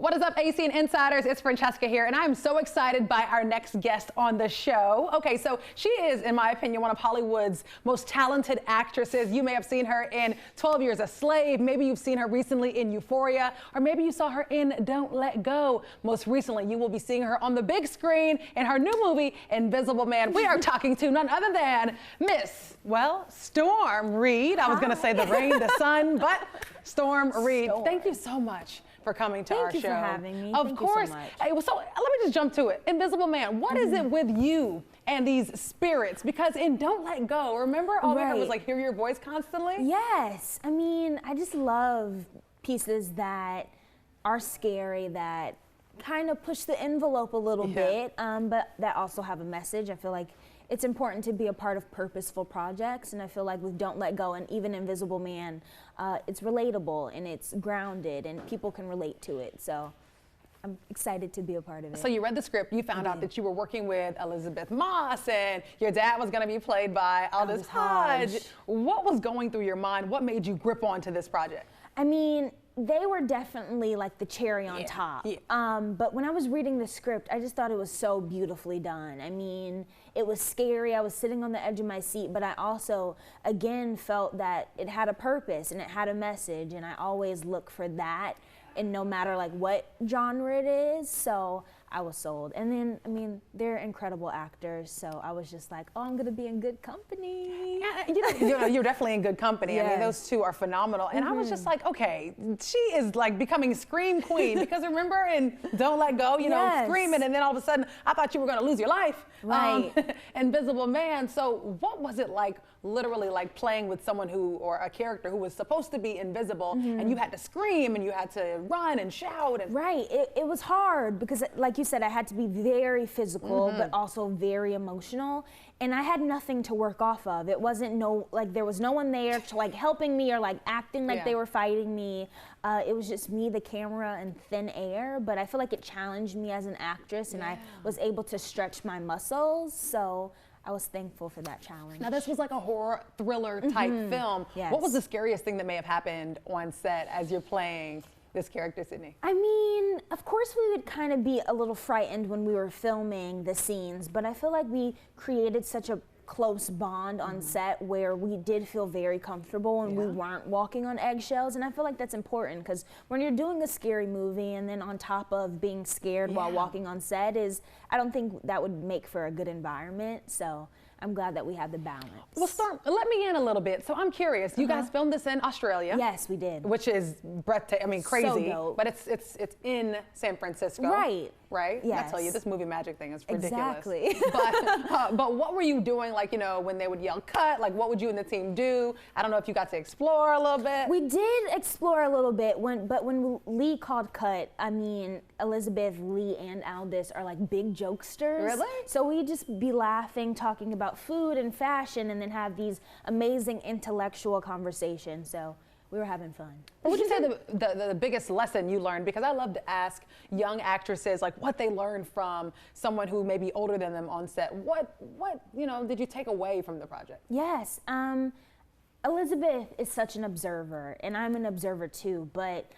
What is up, AC and Insiders? It's Francesca here, and I'm so excited by our next guest on the show. Okay, so she is, in my opinion, one of Hollywood's most talented actresses. You may have seen her in 12 Years a Slave. Maybe you've seen her recently in Euphoria, or maybe you saw her in Don't Let Go. Most recently, you will be seeing her on the big screen in her new movie, Invisible Man. We are talking to none other than Miss, Storm Reid. I was going to say the rain, the sun, but Storm Reid. Thank you so much for coming to our show. Thank you for having me. Of course. Hey, well, so let me just jump to it. Invisible Man, what is it with you and these spirits? Because in Don't Let Go, remember all we heard was like hear your voice constantly? Yes. I mean, I just love pieces that are scary, that kind of push the envelope a little bit, but that also have a message. I feel like it's important to be a part of purposeful projects, and I feel like with Don't Let Go and even Invisible Man, it's relatable and it's grounded and people can relate to it. So I'm excited to be a part of it. So you read the script, you found out that you were working with Elizabeth Moss and your dad was going to be played by Aldous Hodge. What was going through your mind? What made you grip onto this project? I mean, they were definitely like the cherry on top. But when I was reading the script, I just thought it was so beautifully done. I mean, it was scary. I was sitting on the edge of my seat, but I also, again, felt that it had a purpose and it had a message, and I always look for that, and no matter like what genre it is. So I was sold. And then, I mean, they're incredible actors, so I was just like, oh, I'm gonna be in good company. Yeah, you're definitely in good company. Yes. I mean, those two are phenomenal. And I was just like, okay, she is like becoming Scream Queen. Because remember in Don't Let Go, you know, screaming, and then all of a sudden, I thought you were gonna lose your life. Invisible Man. So what was it like, literally like playing with someone who, or a character who was supposed to be invisible, and you had to scream and you had to run and shout? And it was hard because, like you said, I had to be very physical, but also very emotional, and I had nothing to work off of. It wasn't there was no one there to like helping me or like acting like they were fighting me. It was just me, the camera, and thin air. But I feel like it challenged me as an actress, and I was able to stretch my muscles. So I was thankful for that challenge. Now, this was like a horror thriller type film. Yes. What was the scariest thing that may have happened on set as you're playing this character, Sydney? I mean, of course we would kind of be a little frightened when we were filming the scenes, but I feel like we created such a close bond on set where we did feel very comfortable and we weren't walking on eggshells, and I feel like that's important because when you're doing a scary movie and then on top of being scared while walking on set I don't think that would make for a good environment, so I'm glad that we have the balance. Well, Storm, let me in a little bit. So I'm curious. You guys filmed this in Australia. Yes, we did. Which is breathtaking. I mean, crazy. So dope. But it's in San Francisco. Right? Yes. I tell you, this movie magic thing is ridiculous. Exactly. But what were you doing, like, you know, when they would yell cut? Like, what would you and the team do? I don't know if you got to explore a little bit. We did explore a little bit, but when Lee called cut, I mean, Elizabeth, Lee, and Aldous are like big jokesters. Really? So we just be laughing, talking about food and fashion, and then have these amazing intellectual conversations. So we were having fun. What would you say the biggest lesson you learned? Because I love to ask young actresses like what they learned from someone who may be older than them on set. What did you take away from the project? Yes, Elizabeth is such an observer, and I'm an observer too, but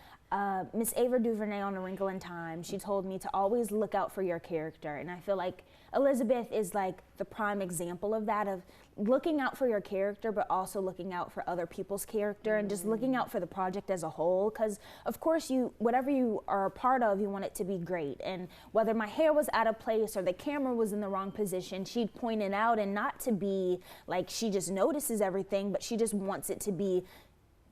Miss Ava DuVernay on A Wrinkle in Time, she told me to always look out for your character, and I feel like Elizabeth is like the prime example of that, of looking out for your character but also looking out for other people's character and just looking out for the project as a whole, because of course whatever you are a part of, you want it to be great, and whether my hair was out of place or the camera was in the wrong position, she'd point it out, and not to be like she just notices everything, but she just wants it to be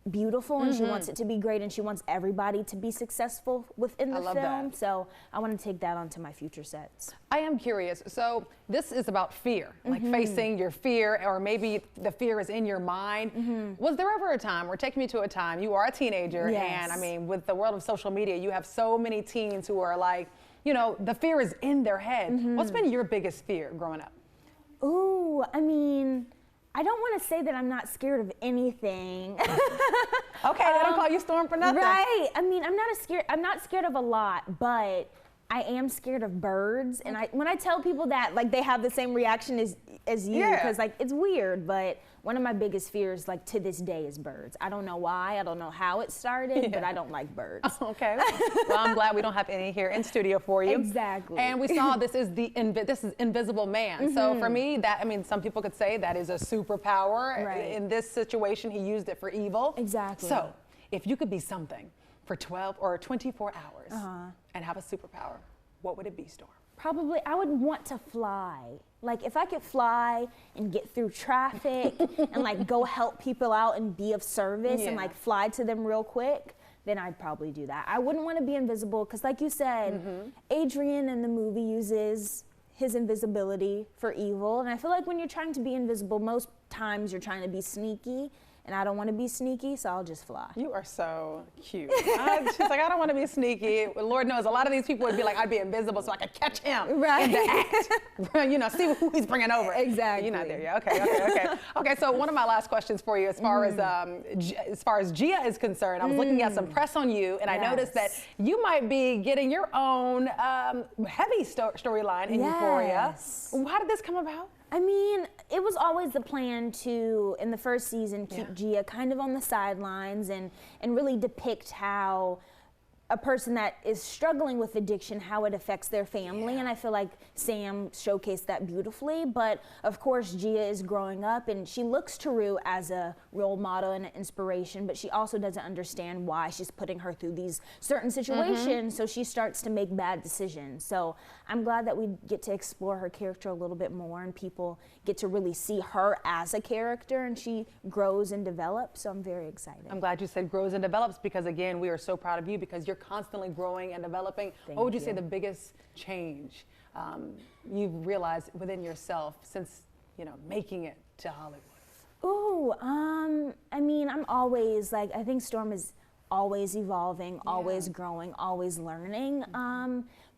beautiful, and she wants it to be great, and she wants everybody to be successful within the film. So I want to take that onto my future sets. I am curious. So this is about fear, like facing your fear, or maybe the fear is in your mind. Was there ever a time, or take me to a time, you are a teenager, and I mean, with the world of social media, you have so many teens who are like, you know, the fear is in their head. What's been your biggest fear growing up? Ooh, I mean, I don't want to say that I'm not scared of anything. Okay, they don't call you Storm for nothing. Right. I mean, I'm not scared of a lot, but I am scared of birds, and when I tell people that, like, they have the same reaction as you, because like it's weird, but one of my biggest fears, like to this day, is birds. I don't know why, I don't know how it started, but I don't like birds. Okay, well, I'm glad we don't have any here in studio for you. Exactly. And we saw this is Invisible Man. So for me, that, I mean, some people could say that is a superpower. Right. In this situation, he used it for evil. Exactly. So if you could be something for 12 or 24 hours and have a superpower, what would it be, Storm? Probably, I would want to fly. Like, if I could fly and get through traffic and like go help people out and be of service and like fly to them real quick, then I'd probably do that. I wouldn't want to be invisible because, like you said, Adrian in the movie uses his invisibility for evil. And I feel like when you're trying to be invisible, most times you're trying to be sneaky. And I don't want to be sneaky, so I'll just fly. You are so cute. She's like, I don't want to be sneaky. Lord knows, a lot of these people would be like, I'd be invisible so I could catch him in the act. You know, see who he's bringing over. Exactly. You're not there yet. Okay. Okay, so one of my last questions for you, as far as Gia is concerned, I was looking at some press on you, and I noticed that you might be getting your own heavy storyline in Euphoria. How did this come about? I mean, it was always the plan to, in the first season, keep Gia kind of on the sidelines and really depict how a person that is struggling with addiction, how it affects their family. And I feel like Sam showcased that beautifully. But of course, Gia is growing up and she looks to Rue as a role model and an inspiration, but she also doesn't understand why she's putting her through these certain situations. So she starts to make bad decisions. So I'm glad that we get to explore her character a little bit more and people get to really see her as a character and she grows and develops. So I'm very excited. I'm glad you said grows and develops because, again, we are so proud of you because you're constantly growing and developing. What would you say the biggest change you've realized within yourself since, you know, making it to Hollywood? Ooh, I mean, I'm always like, I think Storm is always evolving, always growing, always learning.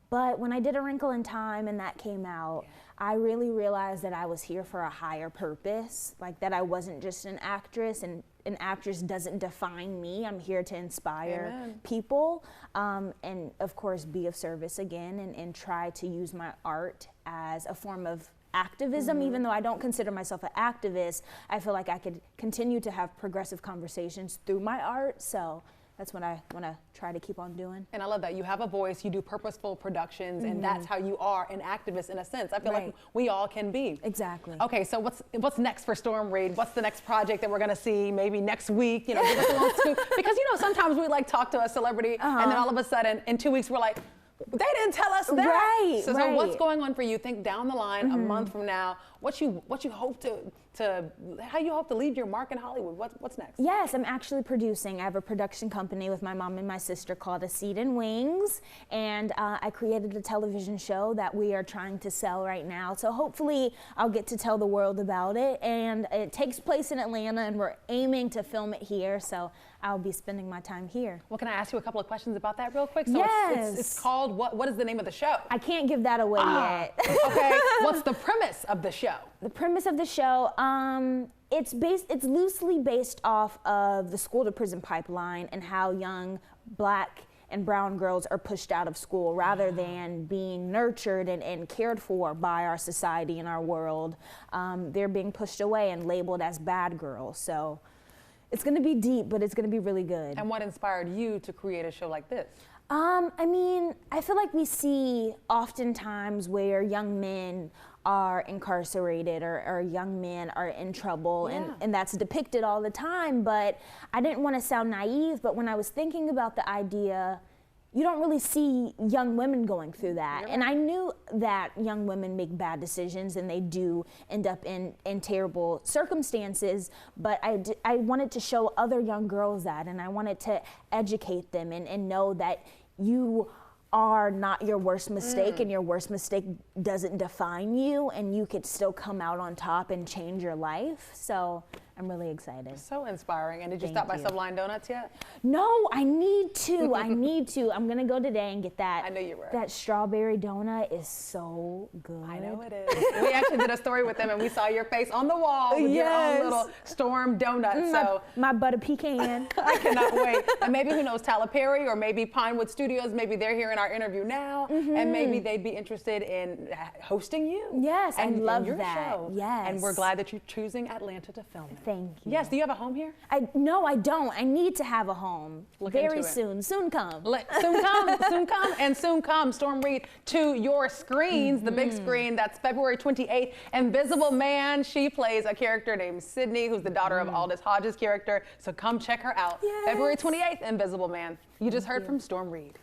But when I did A Wrinkle in Time and that came out, I really realized that I was here for a higher purpose, like that I wasn't just an actress and an actress doesn't define me. I'm here to inspire people and of course be of service again and try to use my art as a form of activism. Even though I don't consider myself an activist, I feel like I could continue to have progressive conversations through my art. So that's what I want to try to keep on doing. And I love that. You have a voice, you do purposeful productions, and that's how you are an activist in a sense. I feel like we all can be. Exactly. Okay, so what's next for Storm Reid? What's the next project that we're going to see maybe next week? You know, give us a little scoop. Because, you know, sometimes we like talk to a celebrity, and then all of a sudden, in 2 weeks, we're like, they didn't tell us that. Right, so what's going on for you? Think down the line, a month from now, what you hope how you hope to leave your mark in Hollywood? What's next? Yes, I'm actually producing. I have a production company with my mom and my sister called A Seat in Wings, and I created a television show that we are trying to sell right now. So hopefully I'll get to tell the world about it, and it takes place in Atlanta, and we're aiming to film it here. So I'll be spending my time here. Well, can I ask you a couple of questions about that real quick? So yes. It's called, what is the name of the show? I can't give that away yet. Okay, what's the premise of the show? The premise of the show, it's loosely based off of the school to prison pipeline and how young Black and brown girls are pushed out of school rather than being nurtured and cared for by our society and our world. They're being pushed away and labeled as bad girls. So it's gonna be deep, but it's gonna be really good. And what inspired you to create a show like this? I mean, I feel like we see oftentimes where young men are incarcerated or young men are in trouble and that's depicted all the time, but I didn't want to sound naive, but when I was thinking about the idea, you don't really see young women going through that. And I knew that young women make bad decisions and they do end up in terrible circumstances, but I wanted to show other young girls that, and I wanted to educate them and know that you are not your worst mistake and your worst mistake doesn't define you and you could still come out on top and change your life. So I'm really excited. So inspiring. And did you Thank stop by you. Sublime Donuts yet? No, I need to. I need to. I'm gonna go today and get that. I knew you were. That strawberry donut is so good. I know it is. We actually did a story with them, and we saw your face on the wall with your own little Storm donut. So My butter pecan. I cannot wait. And maybe, who knows, Tyler Perry or maybe Pinewood Studios, maybe they're here in our interview now, and maybe they'd be interested in hosting you. Yes, I love your that. show. Yes. And we're glad that you're choosing Atlanta to film it. Thank you. Yes, do you have a home here? No, I don't. I need to have a home. Look very into it. soon. Soon come. Soon come, soon come, and soon come, Storm Reid, to your screens, the big screen. That's February 28th. Invisible Man. She plays a character named Sydney, who's the daughter of Aldous Hodges' character. So come check her out. Yes. February 28th, Invisible Man. You just heard from Storm Reid.